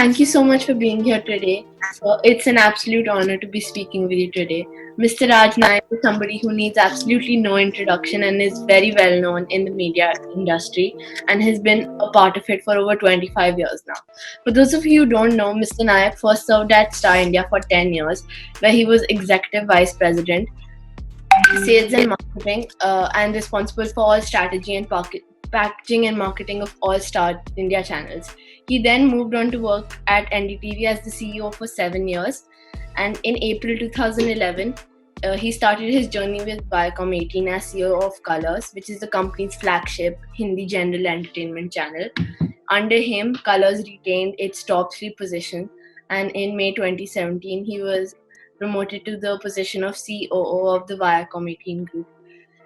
Thank you so much for being here today. So it's an absolute honor to be speaking with you today. Mr. Raj Nayak is somebody who needs absolutely no introduction and is very well known in the media industry and has been a part of it for over 25 years now. For those of you who don't know, Mr. Nayak first served at Star India for 10 years, where he was Executive Vice President, Sales and Marketing, and responsible for all strategy and packaging and marketing of all Star India channels. He then moved on to work at NDTV as the CEO for 7 years, and in April 2011, he started his journey with Viacom 18 as CEO of Colors, which is the company's flagship Hindi general entertainment channel. Under him, Colors retained its top three position, and in May 2017, he was promoted to the position of COO of the Viacom 18 group.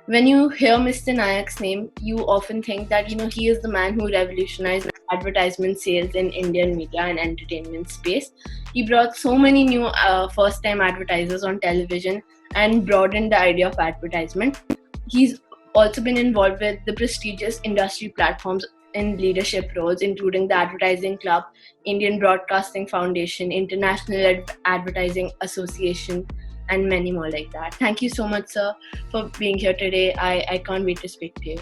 When you hear Mr. Nayak's name, you often think that he is the man who revolutionized advertisement sales in Indian media and entertainment space. He brought so many new first-time advertisers on television and broadened the idea of advertisement. He's also been involved with the prestigious industry platforms in leadership roles, including the Advertising Club, Indian Broadcasting Foundation, International Advertising Association, and many more like that. Thank you so much, sir, for being here today. I can't wait to speak to you.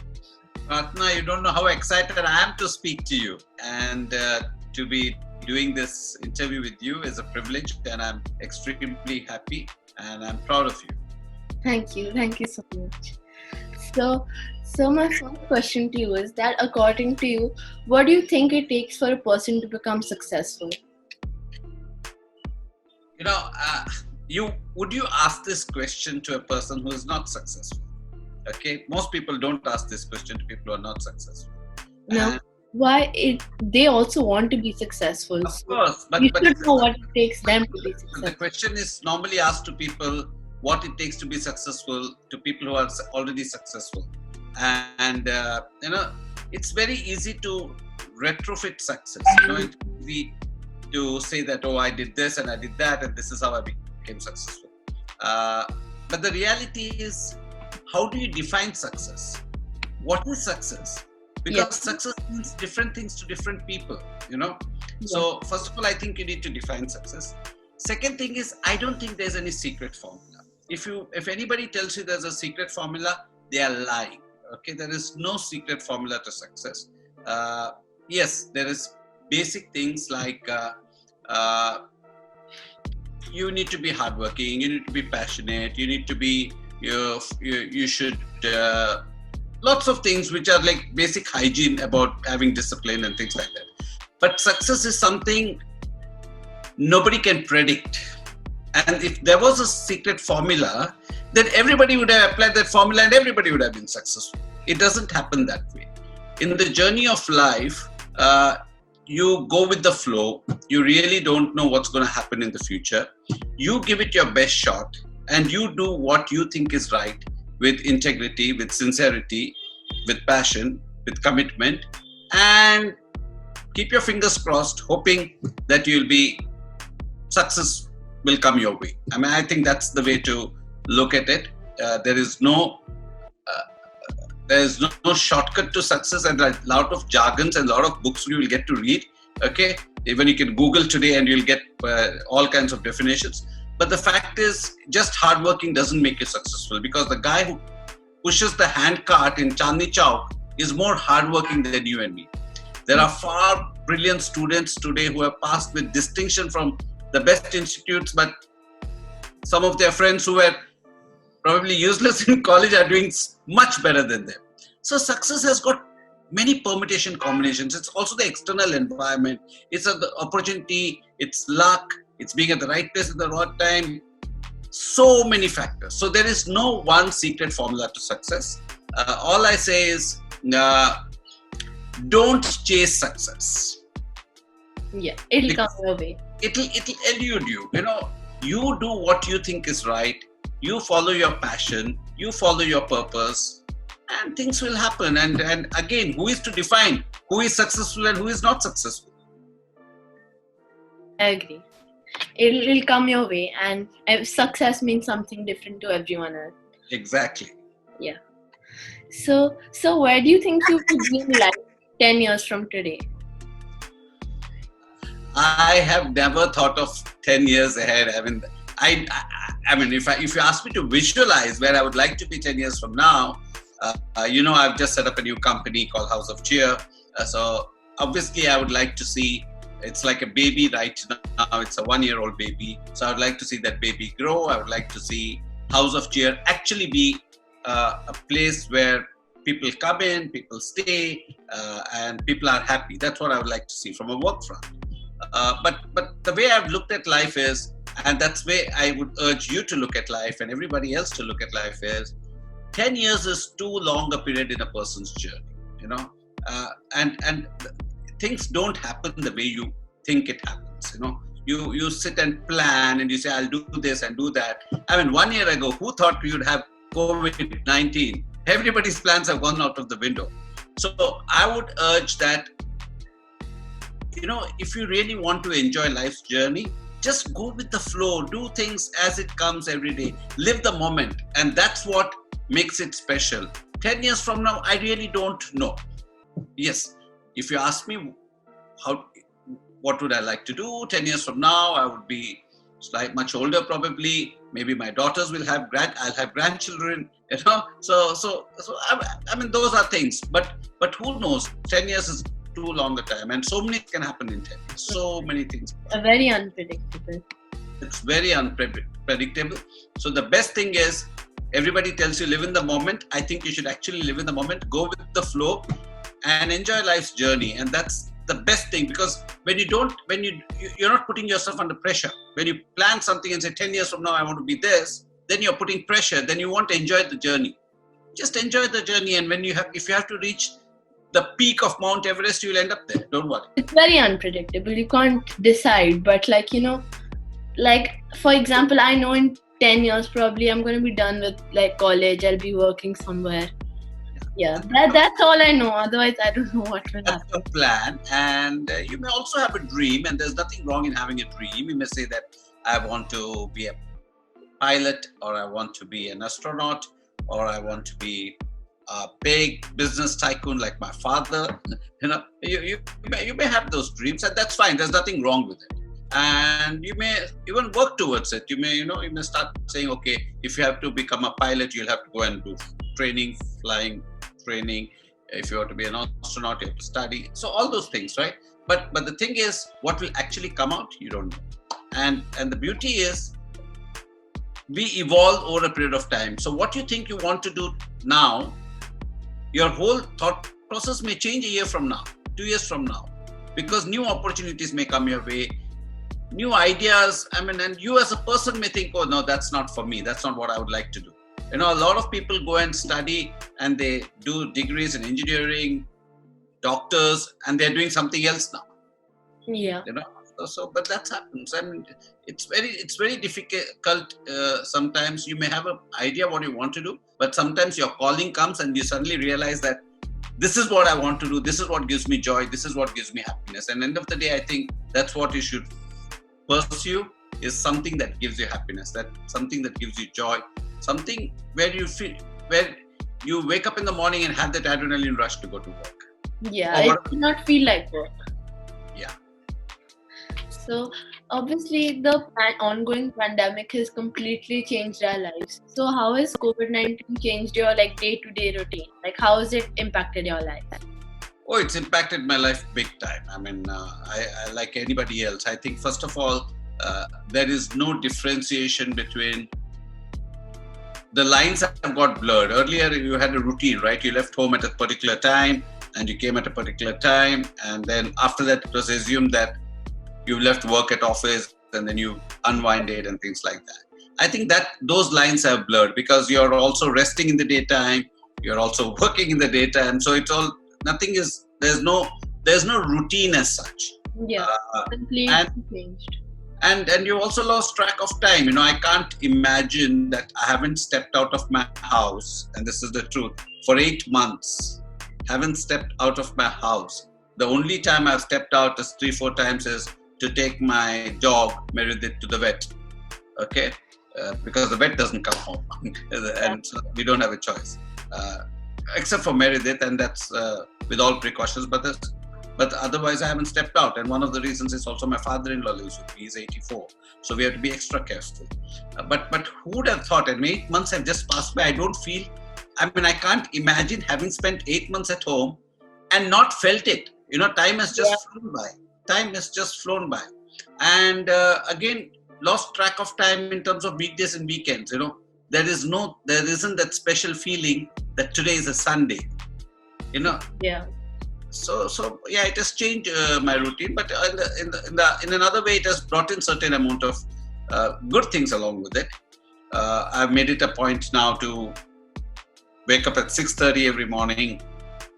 Ratna, you don't know how excited I am to speak to you, and to be doing this interview with you is a privilege, and I'm extremely happy and I'm proud of you. Thank you so much. So my first question to you is that, according to you, what do you think it takes for a person to become successful? Would you ask this question to a person who is not successful? Okay, most people don't ask this question to people who are not successful. No, why? They also want to be successful. Of course, but you should know what it takes them to be successful. The question is normally asked to people what it takes to be successful, to people who are already successful, and it's very easy to retrofit success. It's easy to say that, oh, I did this and I did that and this is how I became successful. But the reality is, how do you define success? What is success? Because success means different things to different people, So first of all, I think you need to define success. Second thing is, I don't think there's any secret formula. If anybody tells you there's a secret formula, they are lying. Okay, there is no secret formula to success. Yes, there is basic things like you need to be hardworking, you need to be passionate, you need to be you should lots of things which are like basic hygiene about having discipline and things like that. But success is something nobody can predict. And if there was a secret formula, then everybody would have applied that formula and everybody would have been successful. It doesn't happen that way. In the journey of life, you go with the flow. You really don't know what's going to happen in the future. You give it your best shot and you do what you think is right, with integrity, with sincerity, with passion, with commitment, and keep your fingers crossed, hoping that you'll be success will come your way. I mean, I think that's the way to look at it. There is no shortcut to success, and a lot of jargons and a lot of books you will get to read. Okay, even you can Google today and you'll get all kinds of definitions. But the fact is, just hardworking doesn't make you successful, because the guy who pushes the hand cart in Chandni Chowk is more hardworking than you and me. There are far brilliant students today who have passed with distinction from the best institutes, but some of their friends who were probably useless in college are doing much better than them. So success has got many permutation combinations. It's also the external environment. It's the opportunity, it's luck, it's being at the right place at the right time. So many factors. So there is no one secret formula to success. All I say is, don't chase success. Yeah, it'll come your way. It'll elude you. You do what you think is right. You follow your passion. You follow your purpose, and things will happen. And again, who is to define who is successful and who is not successful? I agree. It'll come your way, and success means something different to everyone else. Exactly. Yeah. So where do you think you could be in life 10 years from today? I have never thought of 10 years ahead. I mean, if you ask me to visualize where I would like to be 10 years from now, I've just set up a new company called House of Cheer. So obviously, I would like to see. It's like a baby right now. It's a 1-year-old baby. So I would like to see that baby grow. I would like to see House of Cheer actually be a place where people come in, people stay, and people are happy. That's what I would like to see from a work front. But the way I've looked at life is, and that's the way I would urge you to look at life and everybody else to look at life is, 10 years is too long a period in a person's journey, and things don't happen the way you think it happens, You sit and plan and you say, I'll do this and do that. I mean, 1 year ago, who thought we would have COVID-19? Everybody's plans have gone out of the window. So I would urge that, if you really want to enjoy life's journey, just go with the flow, do things as it comes every day, live the moment. And that's what makes it special. 10 years from now, I really don't know. Yes, if you ask me what would I like to do 10 years from now, I would be much older probably. Maybe my daughters will have I'll have grandchildren, So I mean, those are things. But who knows? 10 years is too long a time, and so many can happen in 10 years. So many things. Very unpredictable. It's very unpredictable. So the best thing is, everybody tells you live in the moment. I think you should actually live in the moment, go with the flow, and enjoy life's journey. And that's the best thing, because when you're not putting yourself under pressure. When you plan something and say 10 years from now I want to be this, then you're putting pressure. Then you want to enjoy the journey. Just enjoy the journey, and if you have to reach the peak of Mount Everest, you'll end up there. Don't worry. It's very unpredictable. You can't decide. But for example, I know in 10 years probably I'm going to be done with college. I'll be working somewhere. Yeah, that's all I know. Otherwise, I don't know what will happen. That's your plan, and you may also have a dream. And there's nothing wrong in having a dream. You may say that I want to be a pilot, or I want to be an astronaut, or I want to be a big business tycoon like my father. You may have those dreams, and that's fine. There's nothing wrong with it. And you may even work towards it. You may start saying, okay, if you have to become a pilot, you'll have to go and do training, flying training. If you want to be an astronaut, you have to study. So all those things, right? But the thing is, what will actually come out, you don't know. And the beauty is, we evolve over a period of time. So what you think you want to do now, your whole thought process may change a year from now, 2 years from now, because new opportunities may come your way, new ideas. And you as a person may think, oh no, that's not for me. That's not what I would like to do. A lot of people go and study and they do degrees in engineering, doctors, and they're doing something else now. Yeah. But that happens, and it's very difficult. Sometimes you may have an idea what you want to do, but sometimes your calling comes and you suddenly realize that this is what I want to do. This is what gives me joy. This is what gives me happiness. And end of the day, I think that's what you should pursue, is something that gives you happiness, that something that gives you joy, something where you wake up in the morning and have that adrenaline rush to go to work. Yeah, it does not feel like work. Yeah. So obviously the ongoing pandemic has completely changed our lives. So how has COVID-19 changed your day-to-day routine? How has it impacted your life? Oh, it's impacted my life big time. I like anybody else. I think first of all, there is no differentiation between the lines have got blurred. Earlier, you had a routine, right? You left home at a particular time and you came at a particular time. And then after that, it was assumed that you left work at office and then you unwinded and things like that. I think that those lines have blurred because you're also resting in the daytime. You're also working in the daytime. So it's all, there's no routine as such. Yeah, completely changed. And you also lost track of time. I can't imagine that I haven't stepped out of my house, and this is the truth, for 8 months. Haven't stepped out of my house. The only time I've stepped out is 3-4 times is to take my dog Meredith to the vet. Okay, because the vet doesn't come home, and so we don't have a choice, except for Meredith, and that's with all precautions. But But otherwise, I haven't stepped out. And one of the reasons is also my father-in-law lives with me. He's 84, so we have to be extra careful. But who would have thought? And 8 months have just passed by. I don't feel. I mean, I can't imagine having spent 8 months at home and not felt it. Time has just flown by. Time has just flown by, and again, lost track of time in terms of weekdays and weekends. There isn't that special feeling that today is a Sunday. Yeah. So yeah, it has changed my routine, but in another way, it has brought in certain amount of good things along with it. I've made it a point now to wake up at 6:30 every morning,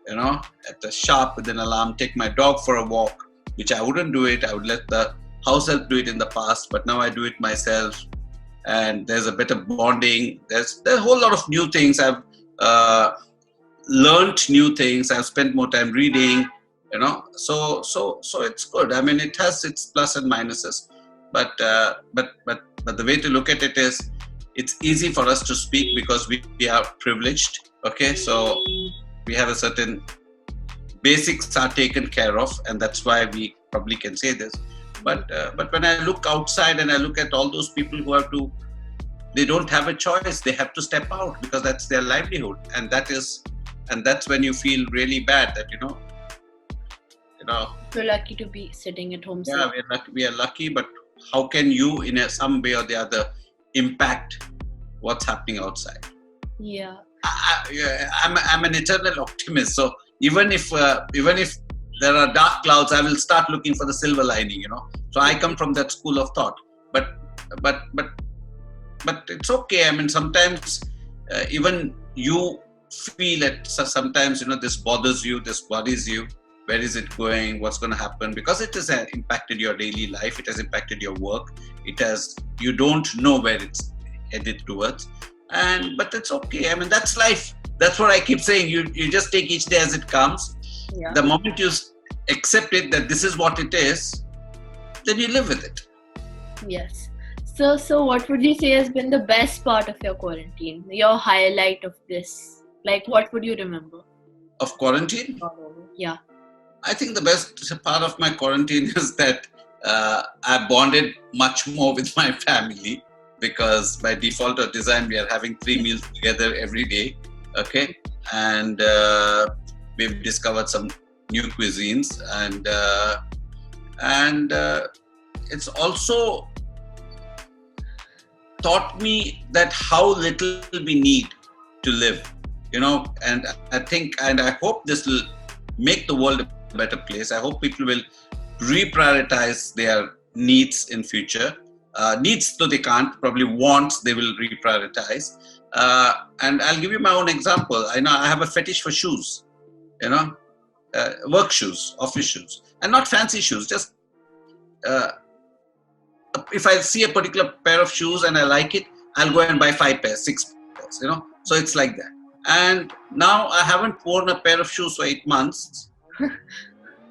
at the sharp with an alarm, take my dog for a walk, which I wouldn't do it. I would let the house help do it in the past, but now I do it myself. And there's a better bonding. There's a whole lot of new things. I've learned new things. I've spent more time reading, so it's good. I mean, it has its plus and minuses, but the way to look at it is, it's easy for us to speak because we are privileged. Okay, so we have a certain basics are taken care of, and that's why we probably can say this. But when I look outside and I look at all those people who they don't have a choice. They have to step out because that's their livelihood, and that's when you feel really bad that We're lucky to be sitting at home. Yeah, we are lucky, but how can you, in some way or the other, impact what's happening outside? Yeah. I'm an eternal optimist. So even if there are dark clouds, I will start looking for the silver lining. So I come from that school of thought. But it's okay. I mean, sometimes even you feel it. Sometimes this bothers you, this worries you. Where is it going? What's going to happen? Because it has impacted your daily life. It has impacted your work. You don't know where it's headed towards. But it's okay. I mean, that's life. That's what I keep saying. You just take each day as it comes. Yeah. The moment you accept it, that this is what it is, then you live with it. Yes. So what would you say has been the best part of your quarantine? Your highlight of this? Like, what would you remember? Of quarantine? Yeah. I think the best part of my quarantine is that I bonded much more with my family, because by default or design, we are having 3 meals together every day. Okay. And we've discovered some new cuisines, and it's also taught me that how little we need to live, and I think, and I hope this will make the world a better place. I hope people will reprioritize their needs in future. Needs, though they can't, probably wants, they will reprioritize. And I'll give you my own example. I know I have a fetish for shoes, work shoes, office shoes, and not fancy shoes. Just if I see a particular pair of shoes and I like it, I'll go and buy 5 pairs, 6 pairs, So it's like that. And now I haven't worn a pair of shoes for 8 months.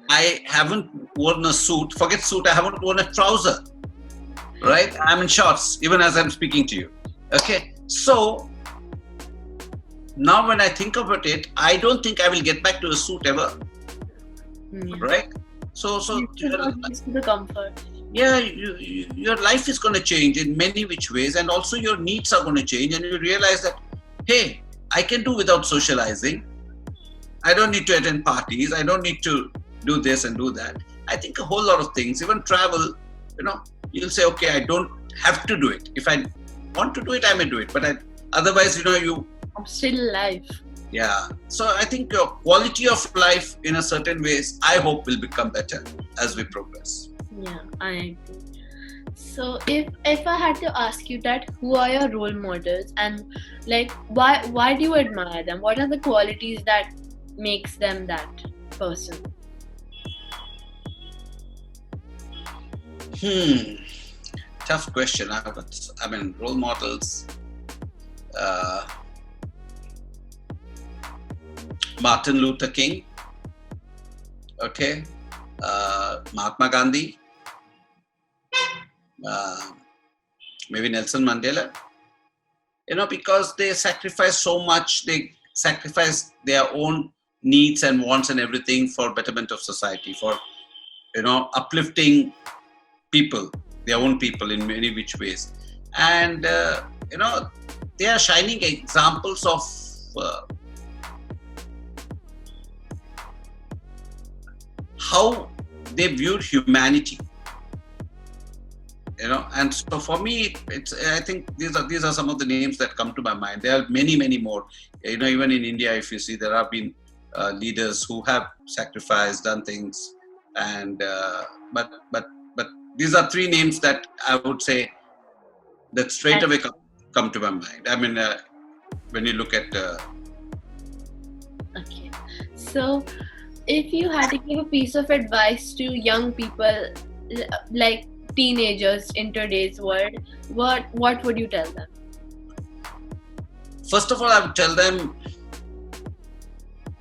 I haven't worn a suit. Forget suit. I haven't worn a trouser. Right? I'm in shorts, even as I'm speaking to you. Okay. So now when I think about it, I don't think I will get back to a suit ever. Right? So the comfort. Yeah, your life is going to change in many which ways, and also your needs are going to change, and you realize that, hey, I can do without socializing. I don't need to attend parties. I don't need to do this and do that. I think a whole lot of things, even travel, you'll say, okay, I don't have to do it. If I want to do it, I may do it. But otherwise, I'm still alive. Yeah. So I think your quality of life in a certain ways, I hope, will become better as we progress. Yeah, I agree. So if I had to ask you that, who are your role models, and like why do you admire them? What are the qualities that makes them that person? Tough question. I mean, role models. Martin Luther King. Okay. Mahatma Gandhi. Maybe Nelson Mandela. Because they sacrificed so much. They sacrificed their own needs and wants and everything for betterment of society, for uplifting people, their own people in many which ways. And they are shining examples of how they viewed humanity. And so for me, I think these are some of the names that come to my mind. There are many more. Even in India, if you see, there have been leaders who have sacrificed, done things, and but these are three names that I would say that straight away come to my mind. I mean, when you look at. Okay, so if you had to give a piece of advice to young people, like teenagers in today's world, what would you tell them? First of all, I would tell them,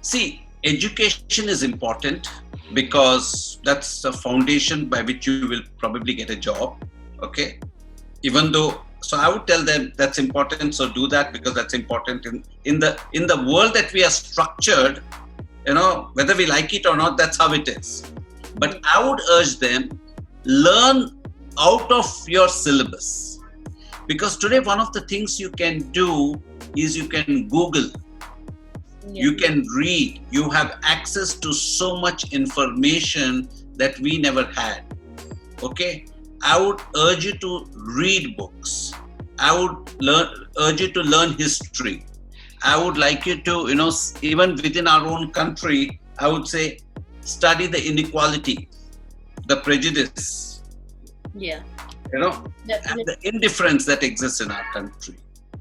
see, education is important because that's the foundation by which you will probably get a job. Okay, so I would tell them that's important. So do that because that's important in the world that we are structured. Whether we like it or not, that's how it is. But I would urge them, learn out of your syllabus, because today one of the things you can do is you can Google, you can read, you have access to so much information that we never had. Okay, I would urge you to read books. I would urge you to learn history. I would like you to, even within our own country, I would say, study the inequality, the prejudice, and the indifference that exists in our country.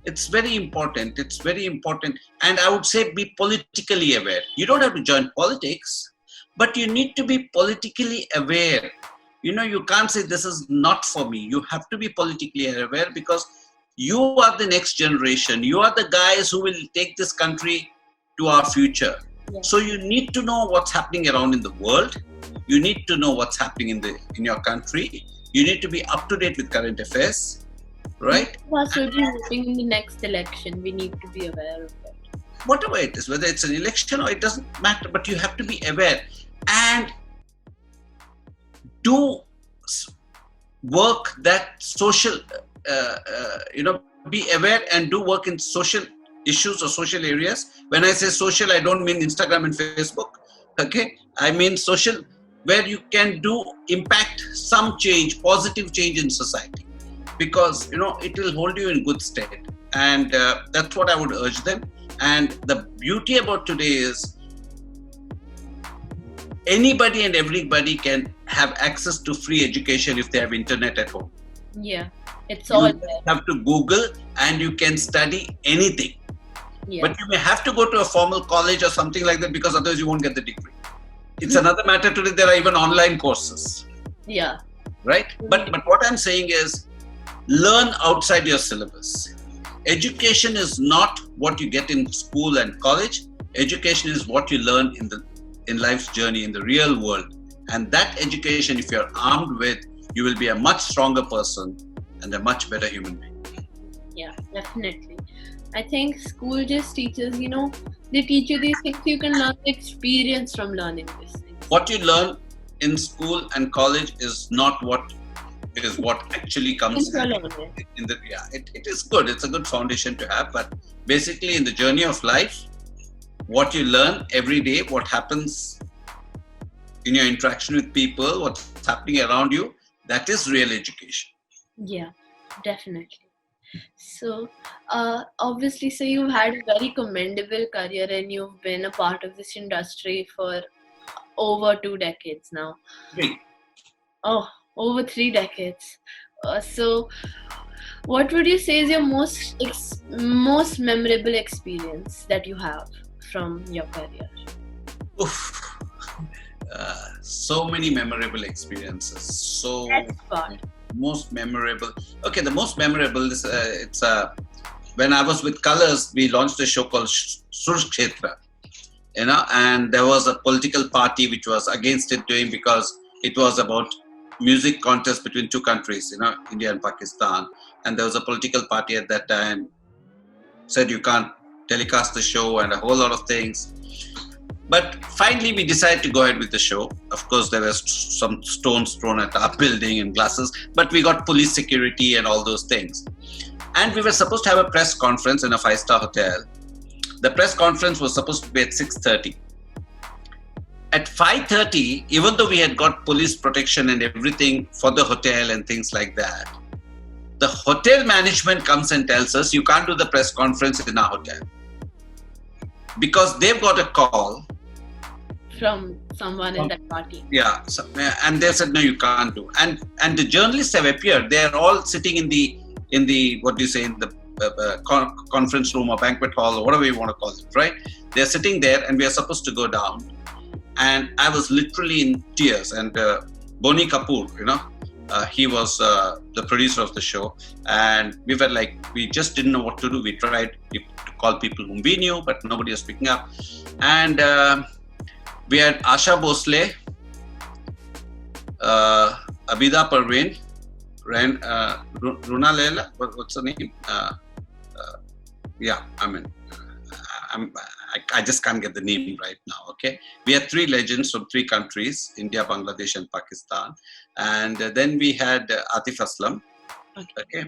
It's very important. And I would say be politically aware. You don't have to join politics, but you need to be politically aware. You can't say this is not for me. You have to be politically aware because you are the next generation. You are the guys who will take this country to our future. So you need to know what's happening around in the world. You need to know what's happening in your country. You need to be up to date with current affairs, right? Also, voting in the next election, we need to be aware of it. Whatever it is, whether it's an election or it doesn't matter, but you have to be aware and do work that social. Be aware and do work in social issues or social areas. When I say social, I don't mean Instagram and Facebook. Okay, I mean social, where you can do impact some change, positive change in society, because it will hold you in good stead. And that's what I would urge them. And the beauty about today is anybody and everybody can have access to free education if they have internet at home. Yeah, it's all there. You have to Google and you can study anything. But you may have to go to a formal college or something like that, because otherwise you won't get the degree. It's another matter today. There are even online courses. Yeah. Right? But what I'm saying is, learn outside your syllabus. Education is not what you get in school and college. Education is what you learn in life's journey, in the real world. And that education, if you're armed with, you will be a much stronger person and a much better human being. Yeah, definitely. I think school just teaches, they teach you these things. You can learn the experience from learning these things. What you learn in school and college is not what actually comes it is good. It's a good foundation to have. But basically in the journey of life, what you learn every day, what happens in your interaction with people, what's happening around you, that is real education. Yeah, definitely. So, obviously, so you've had a very commendable career and you've been a part of this industry for over 2 decades now. 3. Oh, over 3 decades. So, what would you say is your most memorable experience that you have from your career? Oof. So many memorable experiences. So most memorable. Okay, the most memorable is when I was with Colors, we launched a show called Surshetra, and there was a political party which was against it doing, because it was about music contest between two countries, India and Pakistan. And there was a political party at that time said you can't telecast the show and a whole lot of things. But finally, we decided to go ahead with the show. Of course, there were some stones thrown at our building and glasses, but we got police security and all those things. And we were supposed to have a press conference in a 5-star hotel. The press conference was supposed to be at 6:30. At 5:30, even though we had got police protection and everything for the hotel and things like that, the hotel management comes and tells us, you can't do the press conference in our hotel. Because they've got a call from someone in that party. Yeah, and they said no, you can't do. And the journalists have appeared. They are all sitting in the what do you say, in the conference room or banquet hall or whatever you want to call it, right? They're sitting there, and we are supposed to go down. And I was literally in tears. And Boni Kapoor, he was the producer of the show, and we were like, we just didn't know what to do. We tried to call people whom we knew, but nobody was picking up. And we had Asha Bhosle, Abida Parveen, Runa Leila, what's her name? I just can't get the name right now, okay? We had 3 legends from 3 countries, India, Bangladesh and Pakistan. And then we had Atif Aslam, okay?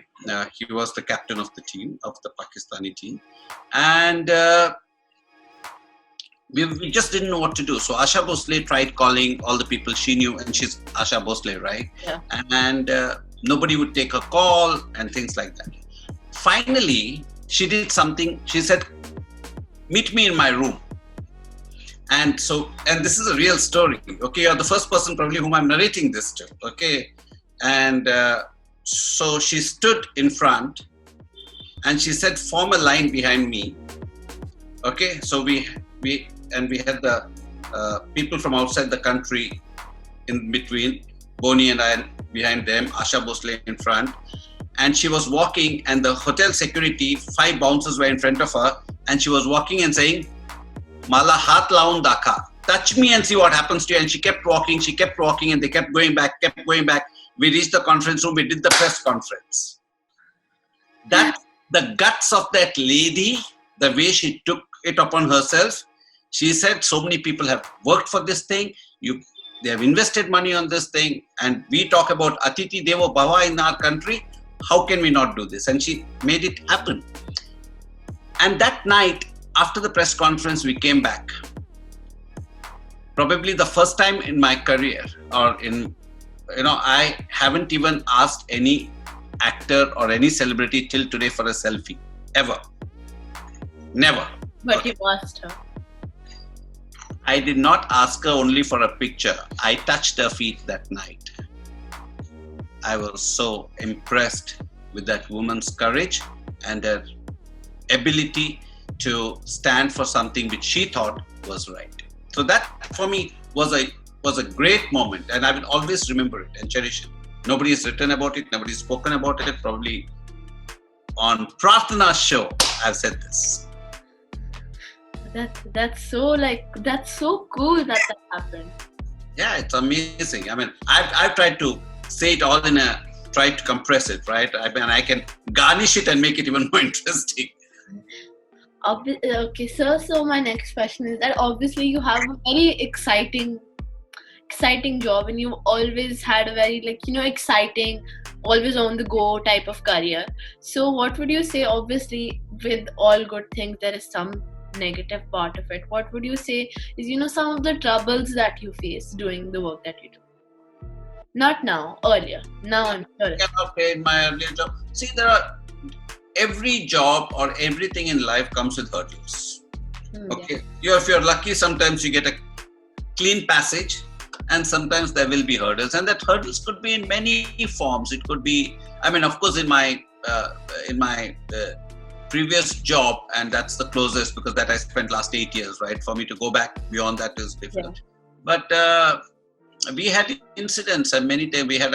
He was the captain of the team, of the Pakistani team. And we just didn't know what to do. So Asha Bhosle tried calling all the people she knew, and she's Asha Bhosle, right? Yeah. And nobody would take her call and things like that. Finally, she did something. She said, meet me in my room. And this is a real story, okay? You're the first person probably whom I'm narrating this to, okay? And so she stood in front and she said, form a line behind me, okay? So we had the people from outside the country in between, Boni and I behind them, Asha Bhosle in front. And she was walking, and the hotel security, 5 bouncers were in front of her, and she was walking and saying, Mala hat laun dakha, touch me and see what happens to you. And she kept walking, and they kept going back. We reached the conference room, we did the press conference. That, the guts of that lady, the way she took it upon herself, she said, so many people have worked for this thing, they have invested money on this thing, and we talk about Atiti Devo Bhava in our country, how can we not do this? And she made it happen. And that night, after the press conference, we came back. Probably the first time in my career, or I haven't even asked any actor or any celebrity till today for a selfie, ever. Never. But you asked her. I did not ask her only for a picture. I touched her feet that night. I was so impressed with that woman's courage and her ability to stand for something which she thought was right. So that for me was a great moment, and I will always remember it and cherish it. Nobody has written about it, nobody's spoken about it. Probably on Prarthana's show, I've said this. That's so cool that happened. Yeah, it's amazing. I mean, I've tried to say it all try to compress it, right? I mean, I can garnish it and make it even more interesting. Okay, sir. So my next question is that obviously you have a very exciting job, and you've always had a very exciting, always on the go type of career. So what would you say? Obviously, with all good things, there is some negative part of it. What would you say is some of the troubles that you face doing the work that you do? Not now, earlier. Now I'm sure. Okay, in my earlier job. See, every job or everything in life comes with hurdles. Okay. Yeah. If you're lucky, sometimes you get a clean passage, and sometimes there will be hurdles. And that hurdles could be in many forms. It could be, of course, in my previous job, and that's the closest because that I spent last 8 years, right? For me to go back beyond that is difficult. Yeah. But we had incidents, and many times we had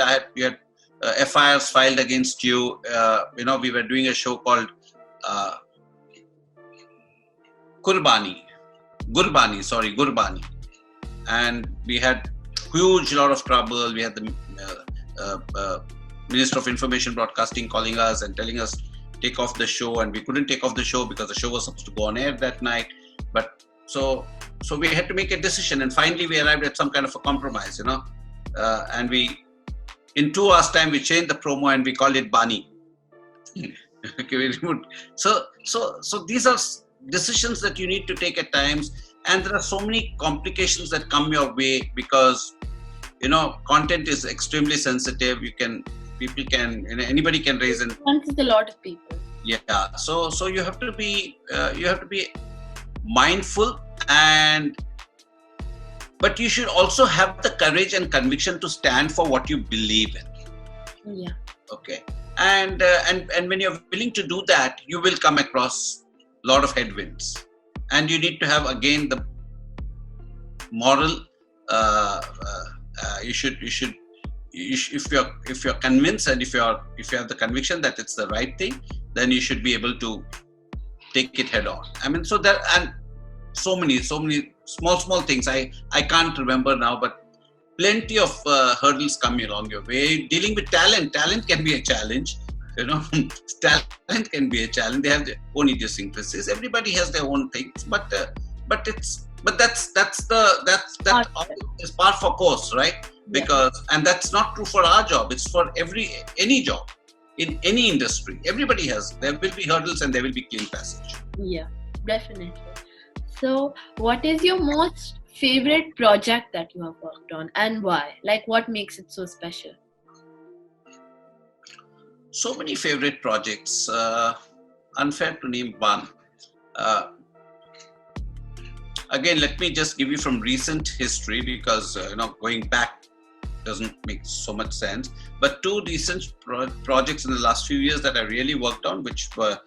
FIRs filed against you. We were doing a show called Gurbani, and we had huge lot of trouble. We had the Minister of Information Broadcasting calling us and telling us take off the show, and we couldn't take off the show because the show was supposed to go on air that night. But so so we had to make a decision, and finally we arrived at some kind of a compromise, and in 2 hours time we changed the promo and we called it Bani. Okay, we removed. So these are decisions that you need to take at times, and there are so many complications that come your way because content is extremely sensitive. Anybody can raise an. It's a lot of people. Yeah. So you have to be mindful, but you should also have the courage and conviction to stand for what you believe in. Yeah. Okay. And when you're willing to do that, you will come across a lot of headwinds, and you need to have again the moral. If you're convinced and if you have the conviction that it's the right thing, then you should be able to take it head on. I mean, so there and so many small things. I can't remember now, but plenty of hurdles come along your way. Dealing with talent can be a challenge. Talent can be a challenge. They have their own idiosyncrasies. Everybody has their own things, but that's is par for course, right? Because and that's not true for our job. It's for any job in any industry. Everybody there will be hurdles and there will be clean passage. Yeah, definitely. So, what is your most favorite project that you have worked on, and why? Like, what makes it so special? So many favorite projects. Unfair to name one. Again, let me just give you from recent history because going back doesn't make so much sense. But two recent projects in the last few years that I really worked on, which were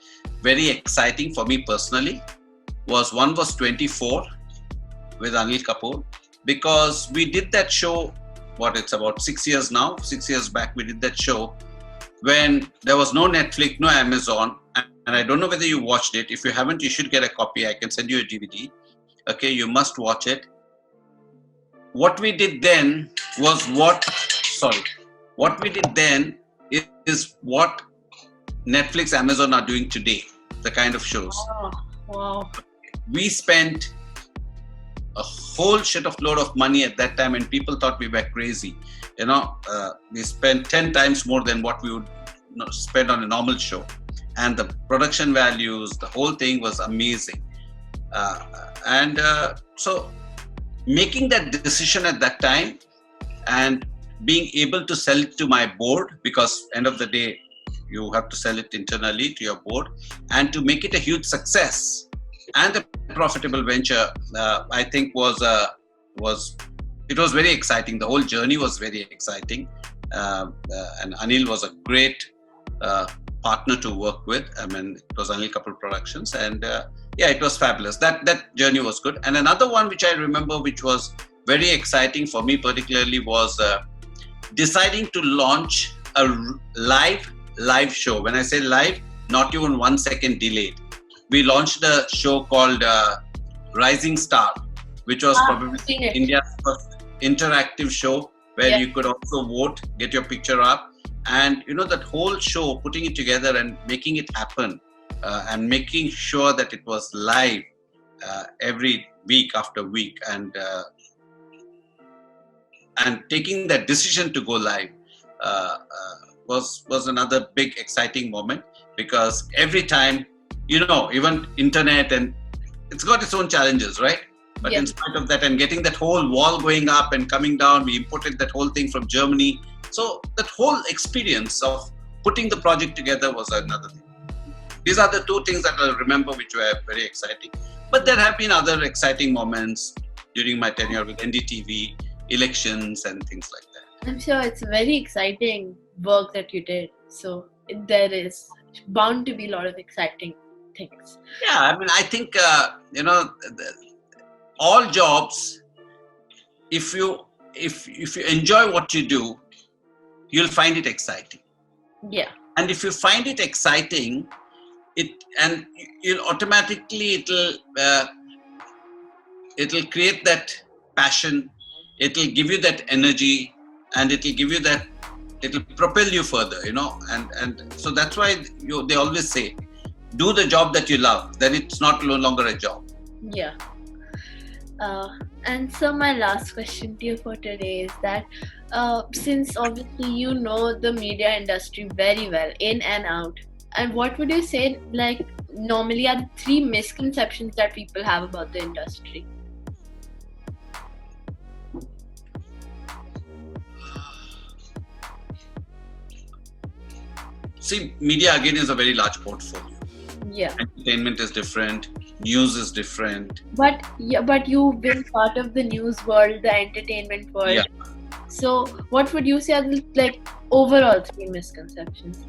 very exciting for me personally, one was 24 with Anil Kapoor, because we did that show. It's about 6 years now. 6 years back, we did that show when there was no Netflix, no Amazon, and I don't know whether you watched it. If you haven't, you should get a copy. I can send you a DVD. Okay, you must watch it. What we did then is what Netflix, Amazon are doing today, the kind of shows. Oh, wow. We spent a whole shit of load of money at that time and people thought we were crazy. We spent 10 times more than what we would spend on a normal show. And the production values, the whole thing was amazing. So making that decision at that time and being able to sell it to my board, because end of the day you have to sell it internally to your board, and to make it a huge success and a profitable venture, I think was very exciting. The whole journey was very exciting, and Anil was a great partner to work with. I mean, it was Anil Kapoor Productions, and it was fabulous. That journey was good. And another one which I remember, which was very exciting for me particularly, was deciding to launch a live show. When I say live, not even 1 second delayed. We launched a show called Rising Star, which was probably India's first interactive show where you could also vote, get your picture up. And that whole show, putting it together and making it happen, and making sure that it was live every week after week, and taking that decision to go live was another big exciting moment, because every time, even internet, and it's got its own challenges, right? But in spite of that, and getting that whole wall going up and coming down, we imported that whole thing from Germany. So that whole experience of putting the project together was another thing. These are the two things that I'll remember which were very exciting. But there have been other exciting moments during my tenure with NDTV, elections and things like that. I'm sure it's very exciting work that you did. So there is bound to be a lot of exciting things. Yeah, I mean, I think, all jobs, if you enjoy what you do, you'll find it exciting. Yeah. And if you find it exciting, you'll automatically it'll create that passion, it'll give you that energy, and it'll propel you further, and so that's why they always say, do the job that you love, then it's no longer a job. Yeah. And so my last question to you for today is that since obviously you know the media industry very well, in and out, and what would you say like normally are the three misconceptions that people have about the industry? See, media again is a very large portfolio. Yeah. Entertainment is different, news is different. But you've been part of the news world, the entertainment world. Yeah. So what would you say are the like overall three misconceptions?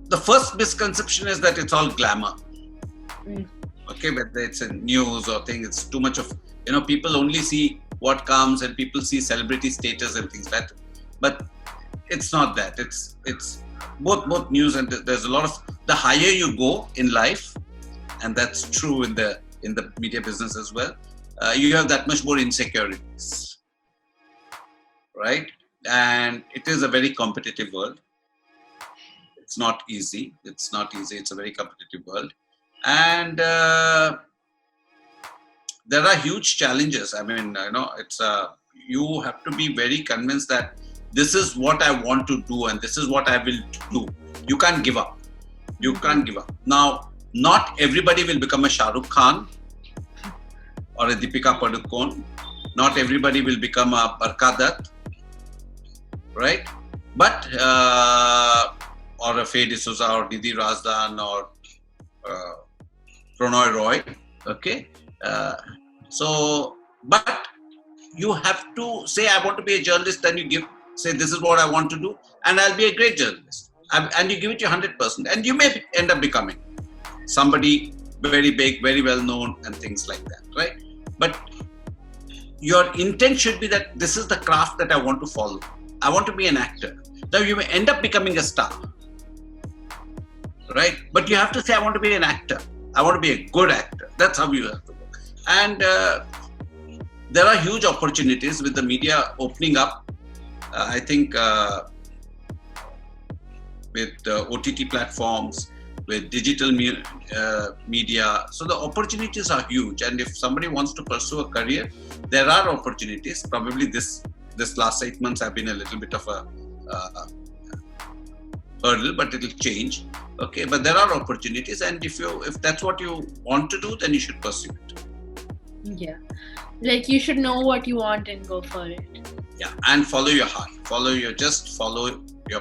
The first misconception is that it's all glamour. Mm. Okay, whether it's in news or thing, it's too much of, people only see what comes and people see celebrity status and things like that. But it's not that. It's both news and there's a lot of, the higher you go in life, and that's true in the media business as well, you have that much more insecurities, right? And it is a very competitive world. It's not easy. It's a very competitive world. And there are huge challenges. I mean, it's you have to be very convinced that this is what I want to do and this is what I will do. You can't give up. You can't give up. Now, not everybody will become a Shah Rukh Khan or a Deepika Padukone. Not everybody will become a Barka Dutt, right? But or a Faye D'Souza or Didi Razdan or Prannoy Roy, okay? But you have to say, I want to be a journalist, and you say, this is what I want to do, and I'll be a great journalist. And you give it your 100%, and you may end up becoming somebody very big, very well known, and things like that, right? But your intent should be that this is the craft that I want to follow. I want to be an actor. Now you may end up becoming a star, right? But you have to say, I want to be an actor. I want to be a good actor. That's how you have to work. And there are huge opportunities with the media opening up. I think with OTT platforms, with digital media. So the opportunities are huge. And if somebody wants to pursue a career, there are opportunities. Probably this last 8 months have been a little bit of a hurdle, but it'll change. Okay, but there are opportunities, and if that's what you want to do, then you should pursue it. Yeah, like you should know what you want and go for it. Yeah, and follow your heart. Follow your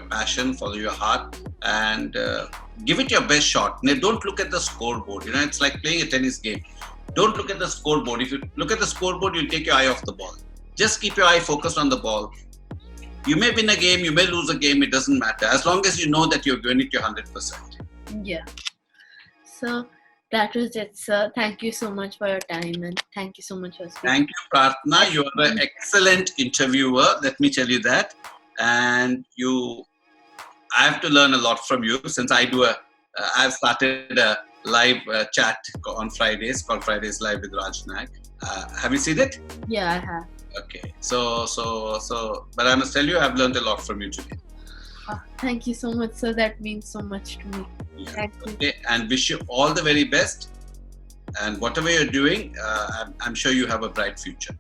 passion. Follow your heart, and give it your best shot. Now, don't look at the scoreboard. It's like playing a tennis game. Don't look at the scoreboard. If you look at the scoreboard, you'll take your eye off the ball. Just keep your eye focused on the ball. You may win a game, you may lose a game, it doesn't matter. As long as you know that you're doing it your 100%. Yeah. So that was it, sir. Thank you so much for your time, and thank you so much for speaking. Thank you, Pratna. You are an excellent interviewer. Let me tell you that. And I have to learn a lot from you, since I've started a live chat on Fridays called Fridays Live with Raj Nayak. Have you seen it? Yeah, I have. Okay, so, but I must tell you, I've learned a lot from you today. Thank you so much, sir. That means so much to me. Yeah. Thank you. Okay, and wish you all the very best. And whatever you're doing, I'm sure you have a bright future.